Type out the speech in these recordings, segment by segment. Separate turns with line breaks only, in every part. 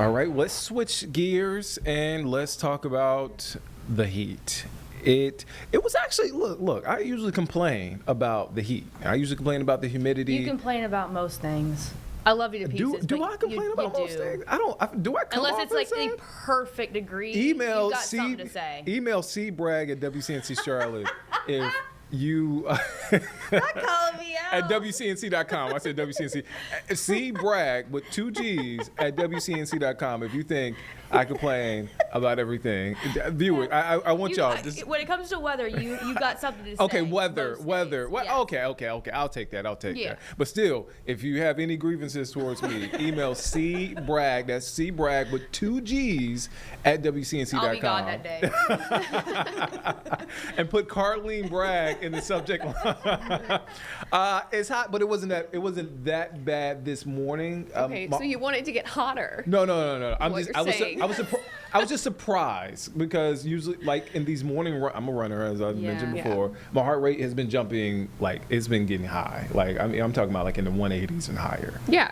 All right, let's switch gears and let's talk about the heat. It was actually look. I usually complain about the heat. I usually complain about the humidity.
You complain about most things. I love you to pieces.
Do I complain about most things? I don't. Do I come
Unless
off
it's like
as
a perfect degree.
Email
you got something to say.
Email cbragg@WCNC Charlotte if you
Not calling me out.
at WCNC.com. I said WCNC. cbragg with 2 G's at WCNC.com if you think I complain about everything. Viewers, I want y'all.
When it comes to weather, you got something to say.
Okay, weather.
Yes.
Okay. I'll take that. But still, if you have any grievances towards me, email cbragg. That's cbragg with 2 G's at WCNC.com.
I'll be gone that day.
And put Carlene Bragg in the subject line. It's hot, but it wasn't that bad this morning.
Okay, so you want it to get hotter.
No. I was just surprised because usually, like in these morning, I'm a runner, as I mentioned before. My heart rate has been jumping, like it's been getting high. Like I'm talking about like in the 180s and higher.
Yeah.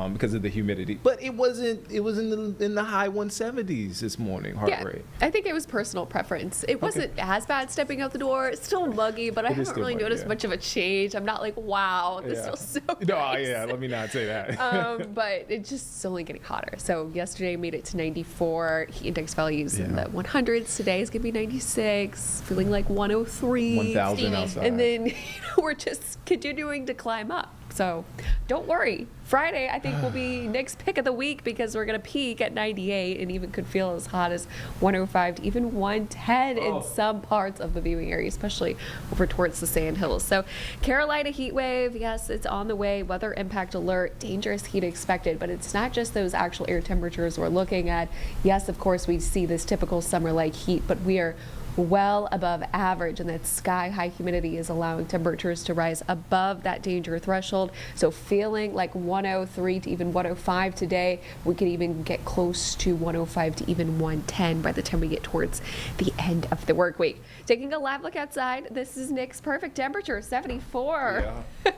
Because of the humidity, but it wasn't. It was in the high 170s this morning heart rate.
I think it was personal preference. It wasn't as bad stepping out the door. It's still muggy, but I haven't really noticed much of a change. I'm not like, wow, this feels so nice.
No, let me not say that.
But it's just only getting hotter. So yesterday made it to 94. Heat index values in the 100s. Today is going to be 96. Feeling like 103.
1,000 outside.
And then we're just continuing to climb up. So don't worry. Friday, I think, will be Nick's pick of the week because we're going to peak at 98 and even could feel as hot as 105 to even 110 in some parts of the viewing area, especially over towards the Sandhills. So Carolina heat wave, yes, it's on the way. Weather impact alert, dangerous heat expected, but it's not just those actual air temperatures we're looking at. Yes, of course, we see this typical summer-like heat, but we are well above average, and that sky-high humidity is allowing temperatures to rise above that danger threshold. So feeling like 103 to even 105 today. We could even get close to 105 to even 110 by the time we get towards the end of the work week. Taking a live look outside, this is Nick's perfect temperature, 74. Yeah.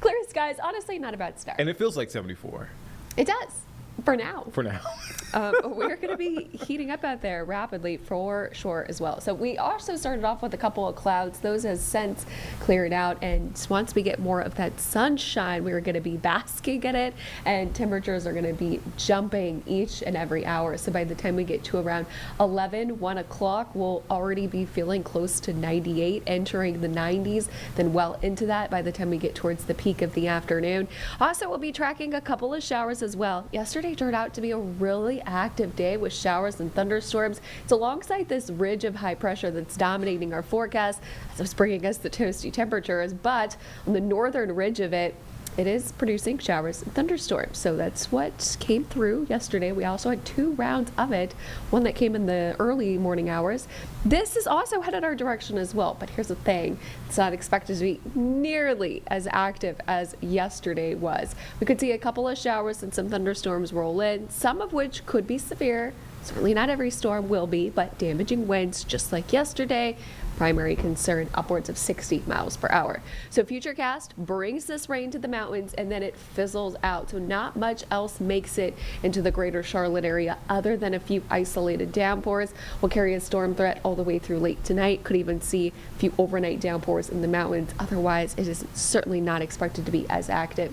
Clear skies, honestly not a bad start.
And it feels like 74.
It does. For now. We're going to be heating up out there rapidly for sure as well. So we also started off with a couple of clouds. Those have since cleared out. And once we get more of that sunshine, we're going to be basking in it. And temperatures are going to be jumping each and every hour. So by the time we get to around 11, 1 o'clock, we'll already be feeling close to 98, entering the 90s. Then well into that by the time we get towards the peak of the afternoon. Also, we'll be tracking a couple of showers as well. Yesterday turned out to be a really active day with showers and thunderstorms. It's alongside this ridge of high pressure that's dominating our forecast. It's bringing us the toasty temperatures, but on the northern ridge of it, it is producing showers and thunderstorms. So that's what came through yesterday. We also had 2 rounds of it, one that came in the early morning hours. This is also headed our direction as well. But here's the thing. It's not expected to be nearly as active as yesterday was. We could see a couple of showers and some thunderstorms roll in, some of which could be severe. Certainly not every storm will be, but damaging winds just like yesterday. Primary concern, upwards of 60 miles per hour. So Futurecast brings this rain to the mountains and then it fizzles out. So not much else makes it into the greater Charlotte area other than a few isolated downpours. We'll carry a storm threat all the way through late tonight. Could even see a few overnight downpours in the mountains. Otherwise, it is certainly not expected to be as active.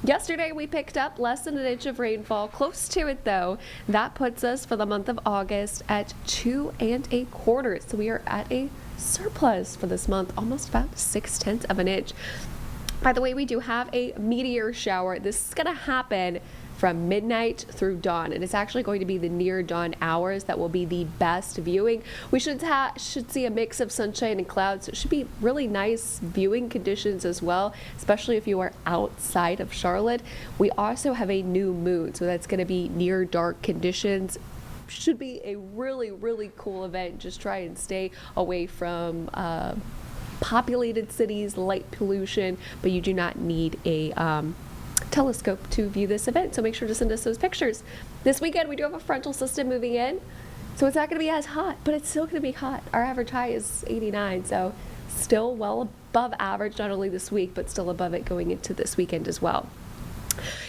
Yesterday, we picked up less than an inch of rainfall, close to it though. That puts us for the month of August at 2 1/4. So we are at a surplus for this month, almost about 6/10 of an inch. By the way, we do have a meteor shower. This is going to happen from midnight through dawn, and it's actually going to be the near dawn hours that will be the best viewing. We should see a mix of sunshine and clouds, so it should be really nice viewing conditions as well, especially if you are outside of Charlotte. We also have a new moon, so that's going to be near dark conditions. Should be a really, really cool event. Just try and stay away from populated cities, light pollution, but you do not need a telescope to view this event, so make sure to send us those pictures. This weekend we do have a frontal system moving in, so it's not going to be as hot, but it's still going to be hot. Our average high is 89, so still well above average, not only this week, but still above it going into this weekend as well.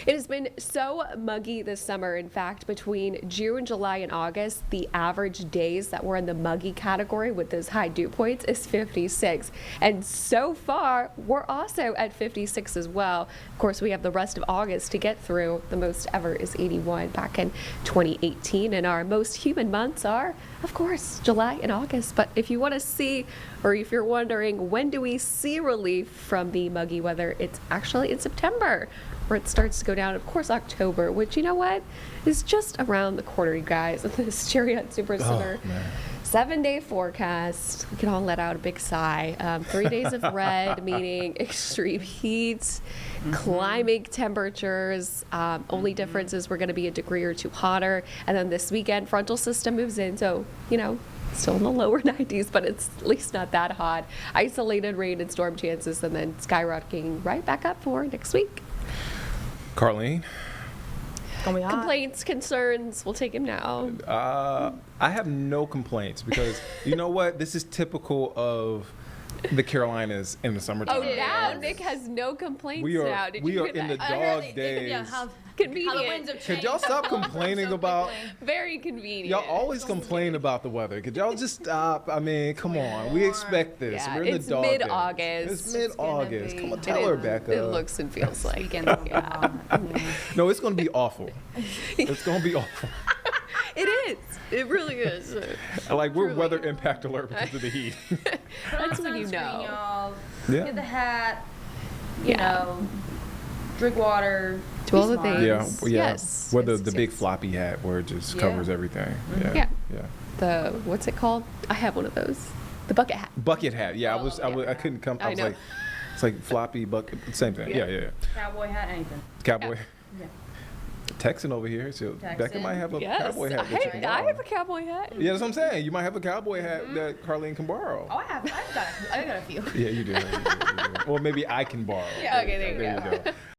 It has been so muggy this summer. In fact, between June, July, and August, the average days that were in the muggy category with those high dew points is 56. And so far, we're also at 56 as well. Of course, we have the rest of August to get through. The most ever is 81 back in 2018. And our most humid months are, of course, July and August. But if you want to see, or if you're wondering, when do we see relief from the muggy weather, it's actually in September, where it starts to go down. Of course, October, which, you know what, is just around the corner, you guys. This Chariot Super Center 7-day forecast. We can all let out a big sigh. 3 days of red, meaning extreme heat, climbing temperatures. Only difference is we're going to be a degree or two hotter. And then this weekend, frontal system moves in. So, still in the lower 90s, but it's at least not that hot. Isolated rain and storm chances, and then skyrocketing right back up for next week.
Carlene?
Complaints, concerns, we'll take him now.
I have no complaints because you know what? This is typical of the Carolinas in the summertime.
Oh, now Nick has no complaints now. Did
we
you
are
hear
in the
that?
dog days.
Yeah, how
Convenient.
the winds have
Could
changed.
y'all stop complaining about?
Very convenient.
Y'all always complain about the weather. Could y'all just stop? I mean, come on. We expect this.
Yeah,
We're in
it's
the dog days.
mid-August.
It's mid-August. Come on,
It
tell her back up.
It looks and feels like.
No, it's going to be awful. It's going to be awful.
It is. It really is.
Like, we're
Truly.
weather impact alert because of the heat.
Put
That's
on
when you
sunscreen,
know.
y'all.
Yeah.
Get the hat. You
Yeah.
know, drink water.
Do all
be
the
smart.
things.
Yeah.
Yes.
Whether
Yes,
the big
yes.
floppy hat where it just
Yeah.
covers everything.
Yeah.
Yeah.
The, what's it called? I have one of those. The bucket hat.
Bucket hat. Yeah,
Oh,
I couldn't come. I
I
was
know.
like, it's like floppy bucket. Same thing.
Yeah.
Yeah.
Cowboy hat, anything.
Cowboy.
Yeah.
Texan over here. So Becca
Texan.
might have a
Yes.
cowboy hat. that you can
I
borrow.
have a cowboy hat.
Yeah, that's what I'm saying. You might have a cowboy hat that Carlene can borrow.
Oh, I got a few.
Yeah, you do. You do. Well, maybe I can borrow.
Yeah, okay, there you
go.